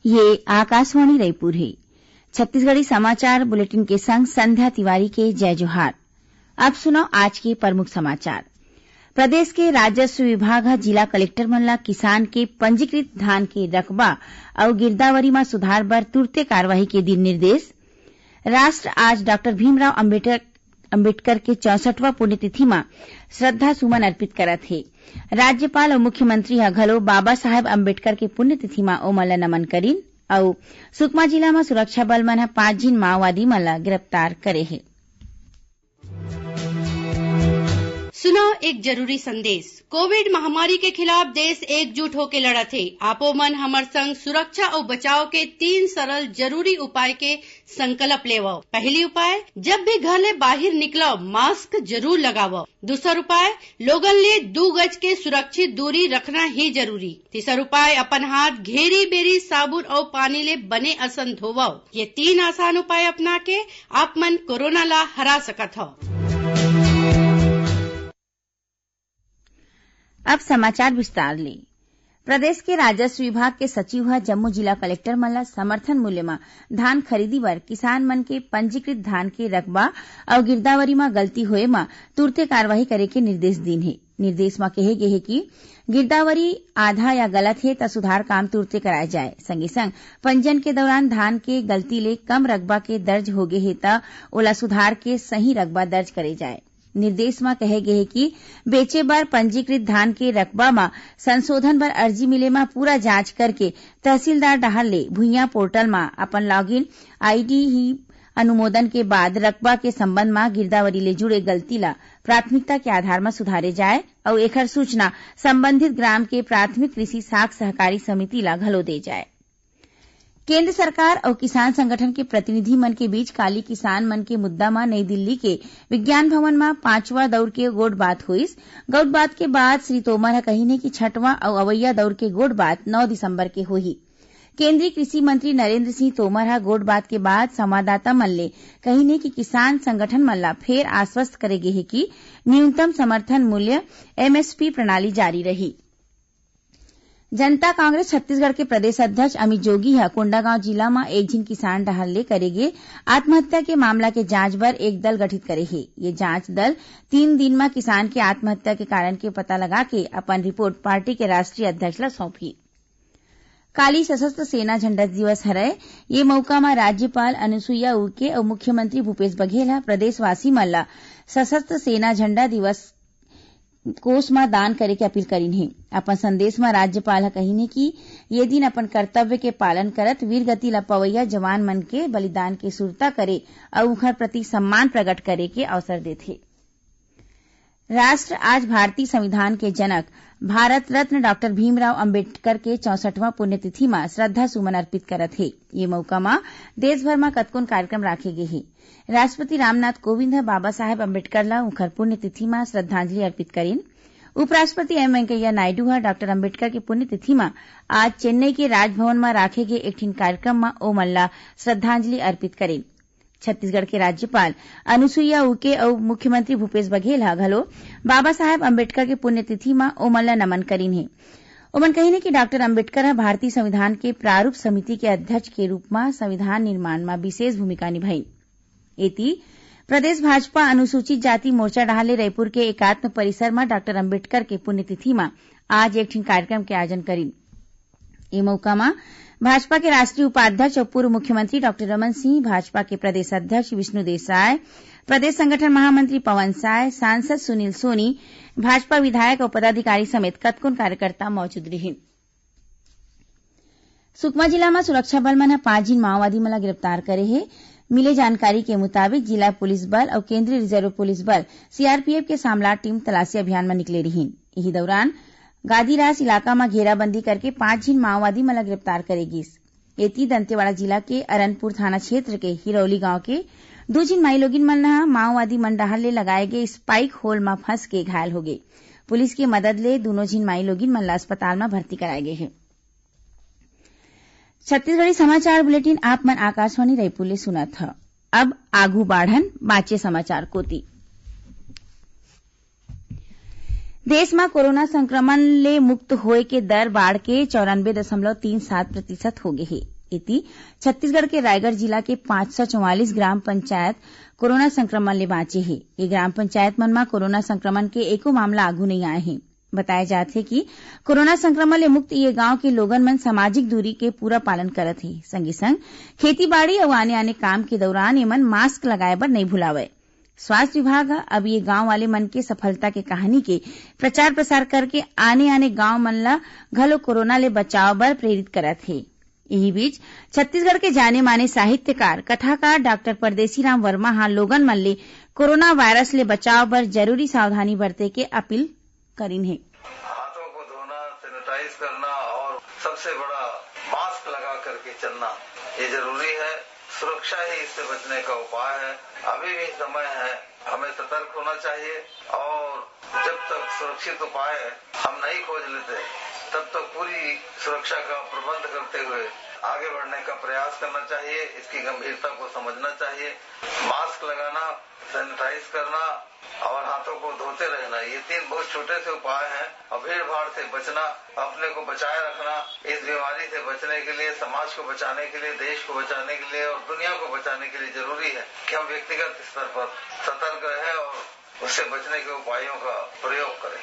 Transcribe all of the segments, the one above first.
ये आकाशवाणी रायपुर है। छत्तीसगढ़ी समाचार बुलेटिन के संग संध्या तिवारी के जय जोहार। अब सुनो आज के प्रमुख समाचार। प्रदेश के राजस्व विभाग ह जिला कलेक्टर मन ला किसान के पंजीकृत धान के रकबा और गिरदावरी में सुधार बर तुरते कार्यवाही के दिन निर्देश। राष्ट्र आज डॉक्टर भीमराव अंबेडकर के 64वां पुण्यतिथि में श्रद्धा सुमन अर्पित करत है। राज्यपाल और मुख्यमंत्री ह घलो बाबा साहेब अंबेडकर के पुण्यतिथि में ओमन ला नमन करीन और सुकमा जिला में सुरक्षा बल मन 5 झिन माओवादी मन ला गिरफ्तार करे है। सुनो एक जरूरी संदेश। कोविड महामारी के खिलाफ देश एकजुट होकर लड़त है। आपो मन हमर संग सुरक्षा और बचाव के 3 सरल जरूरी उपाय के संकल्प लेवो। पहली उपाय, जब भी घर ले बाहर निकलो मास्क जरूर लगावो। दूसरा उपाय, लोगन ले 2 गज के सुरक्षित दूरी रखना ही जरूरी। तीसरा उपाय, अपन हाथ घेरी बेरी साबुन और पानी ले बने असन धोवो। ये 3 आसान उपाय अपना के आप मन कोरोना ला हरा सकत हो। अब समाचार विस्तार ले। प्रदेश के राजस्व विभाग के सचिव ह जम्मू जिला कलेक्टर मन ला समर्थन मूल्य में धान खरीदी बर किसान मन के पंजीकृत धान के रकबा और गिरदावरी में गलती होए में तुरते कार्यवाही करे के निर्देश दीन है। निर्देश में कहे गए है कि गिरदावरी आधा या गलत है तो सुधार काम तुरते कराया जाए। संगे संग पंजीयन के दौरान धान के गलती ले कम रकबा के दर्ज हो गए है तो ओला सुधार के सही रकबा दर्ज करे जाए। निर्देश में कहे गए है कि बेचे बार पंजीकृत धान के रकबा में संशोधन बर अर्जी मिले में पूरा जांच करके तहसीलदार डाहर ले भुइयां पोर्टल में अपन लॉगिन आईडी ही अनुमोदन के बाद रकबा के संबंध में गिरदावरी ले जुड़े गलती ला प्राथमिकता के आधार में सुधारे जाए और एकर सूचना संबंधित ग्राम के प्राथमिक कृषि साख सहकारी समिति ला घलो दे जाए। केंद्र सरकार और किसान संगठन के प्रतिनिधि मन के बीच काली किसान मन के मुद्दा में नई दिल्ली के विज्ञान भवन में 5वां दौर के गोठ बात हुईस। गोठ बात के बाद श्री तोमर कहीने की 6वां और अवैया दौर के गोठ बात 9 दिसंबर के होही। केंद्रीय कृषि मंत्री नरेंद्र सिंह तोमर गोठ बात के बाद संवाददाता मन ले कहीने की किसान संगठन मन ला फेर आश्वस्त करेगे है कि न्यूनतम समर्थन मूल्य एमएसपी प्रणाली जारी रही। जनता कांग्रेस छत्तीसगढ़ के प्रदेश अध्यक्ष अमित जोगी कोंडागांव जिला में 1 झिन किसान डहर ले करेगे आत्महत्या के मामला के जांच बर एक दल गठित करे है। ये जांच दल 3 दिन में किसान के आत्महत्या के कारण के पता लगा के अपन रिपोर्ट पार्टी के राष्ट्रीय अध्यक्ष ला सौंपी। काली सशस्त्र सेना झंडा दिवस हरय। ये मौका में राज्यपाल अनुसुईया उइके और मुख्यमंत्री भूपेश बघेल प्रदेशवासी मन ला सशस्त्र सेना झंडा दिवस कोष में दान करे के अपील करीन है। अपन संदेश में राज्यपाल कहीने की ये दिन अपन कर्तव्य के पालन करत वीर गति ला पवैया जवान मन के बलिदान के सुरता करे और उनकर प्रति सम्मान प्रकट करे के अवसर देथे। राष्ट्र आज भारतीय संविधान के जनक भारत रत्न डॉक्टर भीमराव अंबेडकर के 64वां पुण्यतिथि में श्रद्धा सुमन अर्पित करत है। ये मौका में देश भर में कतकोन कार्यक्रम राखे गए हैं। राष्ट्रपति रामनाथ कोविंद बाबा साहेब अंबेडकर ला उनकर पुण्यतिथि में श्रद्धांजलि अर्पित करीन। उपराष्ट्रपति एम वेंकैया नायडू डॉक्टर अंबेडकर की पुण्यतिथि में आज चेन्नई के राजभवन में राखे गए एक कार्यक्रम में ओमन ला श्रद्धांजलि अर्पित करीन। छत्तीसगढ़ के राज्यपाल अनुसुईया उइके और मुख्यमंत्री भूपेश बघेल घलो बाबा साहेब अंबेडकर के पुण्यतिथि में ओमन ला नमन करीन है। ओमन कहीने कि डॉक्टर अंबेडकर भारतीय संविधान के प्रारूप समिति के अध्यक्ष के रूप में संविधान निर्माण में विशेष भूमिका निभाई। एती प्रदेश भाजपा अनुसूचित जाति मोर्चा डाहले रायपुर के एकात्म परिसर में डॉक्टर अंबेडकर के पुण्यतिथि में आज एक कार्यक्रम के आयोजन करीन। ये मौका में भाजपा के राष्ट्रीय उपाध्यक्ष और पूर्व मुख्यमंत्री डॉक्टर रमन सिंह, भाजपा के प्रदेश अध्यक्ष विष्णु देसाई, प्रदेश संगठन महामंत्री पवन साय, सांसद सुनील सोनी, भाजपा विधायक और पदाधिकारी समेत कतकोन कार्यकर्ता मौजूद रहे। सुकमा जिला में सुरक्षा बल मन 5 झिन माओवादी मन ला गिरफ्तार करे है। मिले जानकारी के मुताबिक जिला पुलिस बल और केंद्रीय रिजर्व पुलिस बल सीआरपीएफ के सामलाट टीम तलाशी अभियान में निकले रही। यही दौरान गादीरास इलाका में घेराबंदी करके 5 झिन माओवादी मन ला गिरफ्तार करेगी। एती दंतेवाड़ा जिला के अरनपुर थाना क्षेत्र के हिरौली गांव के 2 झिन माईलोगिन मन माओवादी मन डाहर ले लगाए गए स्पाइक होल में फंस के घायल हो गए। पुलिस की मदद ले दोनों झिन माईलोगिन मन ला अस्पताल में भर्ती कराए गए हैं। छत्तीसगढ़ी समाचार बुलेटिन आप मन आकाशवाणी रायपुर ले सुनत ह। अब आगू बाढ़न बाचे समाचार कोती। देश में कोरोना संक्रमण ले मुक्त होए के दर बाढ़ के 94.37% हो गए है। इति छत्तीसगढ़ के रायगढ़ जिला के 544 ग्राम पंचायत कोरोना संक्रमण ले बांचे हे। ये ग्राम पंचायत मन में कोरोना संक्रमण के एको मामला आगू नहीं आए हैं। बताया जाथे कि कोरोना संक्रमण ले मुक्त ये गांव के लोगन मन सामाजिक दूरी के पूरा पालन करत हे। संगे संग खेती बाड़ी और आने आने काम के दौरान एमन मास्क लगाए बर नहीं भुलावे। स्वास्थ्य विभाग अब ये गांव वाले मन के सफलता के कहानी के प्रचार प्रसार करके आने आने गांव मन ला घलो कोरोना ले बचाव बर प्रेरित करत हे। यही बीच छत्तीसगढ़ के जाने माने साहित्यकार कथाकार डॉक्टर परदेसी राम वर्मा हा लोगन मन ले कोरोना वायरस ले बचाव बर जरूरी सावधानी बरते के अपील करीन है। हाथों को धोना, सैनिटाइज करना और सबसे बड़ा मास्क लगा करके चलना ये जरूरी है। सुरक्षा ही इससे बचने का उपाय है। अभी भी समय है, हमें सतर्क होना चाहिए और जब तक सुरक्षित उपाय हम नहीं खोज लेते तब तक पूरी सुरक्षा का प्रबंध करते हुए आगे बढ़ने का प्रयास करना चाहिए। इसकी गंभीरता को समझना चाहिए। मास्क लगाना, सैनिटाइज करना और हाथों को धोते रहना, ये 3 बहुत छोटे से उपाय हैं। और भीड़ भाड़ से बचना, अपने को बचाए रखना, इस बीमारी से बचने के लिए, समाज को बचाने के लिए, देश को बचाने के लिए और दुनिया को बचाने के लिए जरूरी है कि हम व्यक्तिगत स्तर पर सतर्क रहें और उससे बचने के उपायों का प्रयोग करें।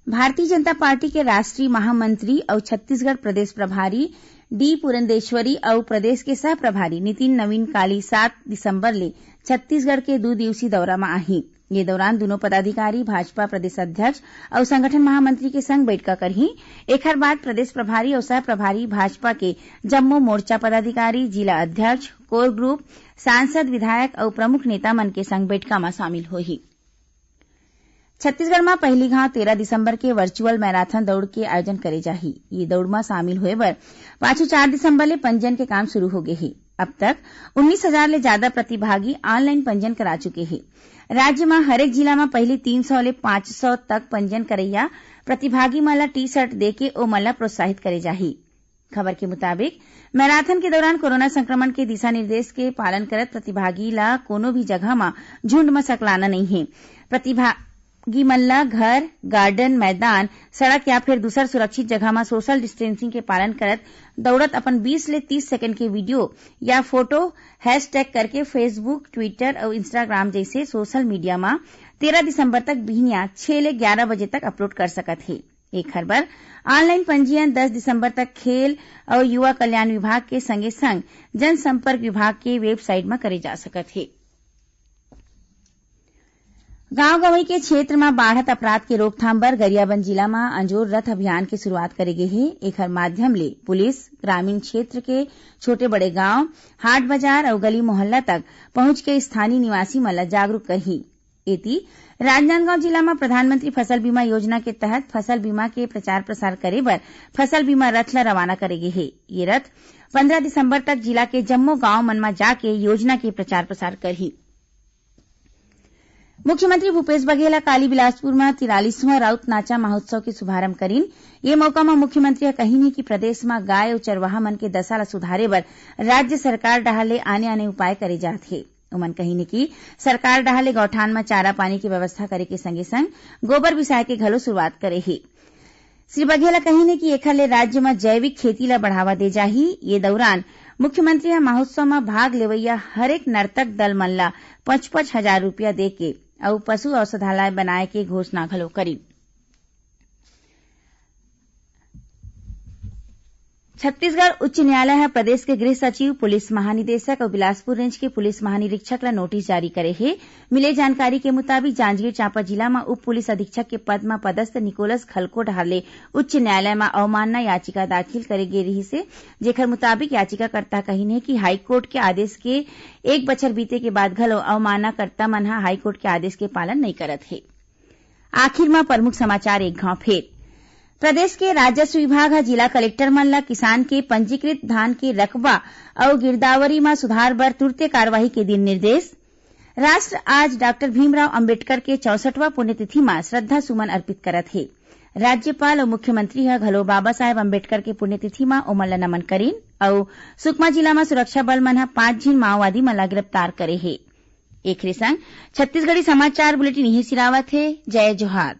भारतीय जनता पार्टी के राष्ट्रीय महामंत्री और छत्तीसगढ़ प्रदेश प्रभारी डी पुरंदेश्वरी और प्रदेश के सह प्रभारी नितिन नवीन काली 7 दिसंबर ले छत्तीसगढ़ के 2 दिवसीय दौरा में आही। ये दौरान दोनों पदाधिकारी भाजपा प्रदेश अध्यक्ष और संगठन महामंत्री के संग बैठक करही। एकर बाद प्रदेश प्रभारी और सह प्रभारी भाजपा के जम्मू मोर्चा पदाधिकारी, जिला अध्यक्ष, कोर ग्रुप, सांसद, विधायक और प्रमुख नेता मन के संग बैठका में शामिल होही। छत्तीसगढ़ में पहली घाव 13 दिसंबर के वर्चुअल मैराथन दौड़ के आयोजन करे जाही। ये दौड़ में शामिल होए बर पाछू 4 दिसंबर ले पंजीयन के काम शुरू हो गए है। अब तक 19,000 ले ज्यादा प्रतिभागी ऑनलाइन पंजीयन करा चुके हैं। राज्य में हरेक जिला में पहले 300 ले 500 तक पंजीयन करैया प्रतिभागी मन ला टी-शर्ट देके ओ मन ला प्रोत्साहित करे जाही। खबर के मुताबिक मैराथन के दौरान कोरोना संक्रमण के दिशा निर्देश के पालन करत प्रतिभागी ला कोनो भी जगह में झुंड में सकलाना नहीं है। प्रतिभागी मन ला घर, गार्डन, मैदान, सड़क या फिर दूसर सुरक्षित जगह में सोशल डिस्टेंसिंग के पालन करत दौड़त अपन 20 ले 30 सेकंड के वीडियो या फोटो हैशटैग करके फेसबुक, ट्विटर और इंस्टाग्राम जैसे सोशल मीडिया में 13 दिसंबर तक बिहनिया 6 ले 11 बजे तक अपलोड कर सकत है। एक खबर ऑनलाइन पंजीयन 10 दिसंबर तक खेल और युवा कल्याण विभाग के संगे संग जनसंपर्क विभाग के वेबसाइट में करे जा सकत है। गांव गंवई के क्षेत्र में बाढ़त अपराध के रोकथाम बर गरियाबंद जिला में अंजोर रथ अभियान के शुरुआत करे गे हे। एकर माध्यम ले पुलिस ग्रामीण क्षेत्र के छोटे बड़े गांव, हाट बाजार और गली मोहल्ला तक पहुंच के स्थानीय निवासी मन ला जागरूक करही। एती राजनांदगांव जिला में प्रधानमंत्री फसल बीमा योजना के तहत फसल बीमा के प्रचार प्रसार करे बर फसल बीमा रथ ला रवाना करे गे हे। ये रथ 15 दिसंबर तक जिला के जम्मो गांव मन में जाके योजना के प्रचार प्रसार करही। मुख्यमंत्री भूपेश बघेल काली बिलासपुर में 43वां राउत नाचा महोत्सव के शुभारंभ करीन। ये मौका में मुख्यमंत्री कही कि प्रदेश में गाय और चरवाहा मन के दशा ला सुधारे बर राज्य सरकार डाहले आने आने उपाय करे जात हे। उमन कही कि सरकार डाहले गौठान में चारा पानी की व्यवस्था करे के संगे संग गोबर बिसाय के घलो शुरुआत करे हे। श्री बघेल कही कि एखर ले राज्य में जैविक खेती ला बढ़ावा दे जाही। ये दौरान मुख्यमंत्री महोत्सव में भाग लेवैया हरेक नर्तक दल मन ला 55,000 रुपया दे के और पशु औषधालय बनाए के घोषणा घलो करी। छत्तीसगढ़ उच्च न्यायालय है प्रदेश के गृह सचिव, पुलिस महानिदेशक और बिलासपुर रेंज के पुलिस महानिरीक्षक ला नोटिस जारी करे है। मिले जानकारी के मुताबिक जांजगीर चांपा जिला में उप पुलिस अधीक्षक के पद में पदस्थ निकोलस खलको ढाले उच्च न्यायालय में अवमानना याचिका दाखिल करे गे रही से, जेकर मुताबिक याचिकाकर्ता कहीने कि हाईकोर्ट के आदेश के 1 बछर बीते के बाद घलो अवमाननाकर्ता मन हाईकोर्ट के आदेश के पालन नहीं करत है। आखिर में प्रमुख समाचार एक घाव फेर। प्रदेश के राजस्व विभाग जिला कलेक्टर मन ला किसान के पंजीकृत धान के रकबा और गिरदावरी में सुधार बर तुरते कार्यवाही के दिन निर्देश। राष्ट्र आज डॉक्टर भीमराव अंबेडकर के 64वां पुण्यतिथि में श्रद्धा सुमन अर्पित करत है। राज्यपाल और मुख्यमंत्री घलो बाबा साहेब अंबेडकर के पुण्यतिथि में ओमन ला नमन करीन और सुकमा जिला में सुरक्षा बल मन 5 झीन माओवादी मन ला गिरफ्तार करे है। एक संग छत्तीसगढ़ी समाचार बुलेटिन यही सिरावत है। जय जोहार।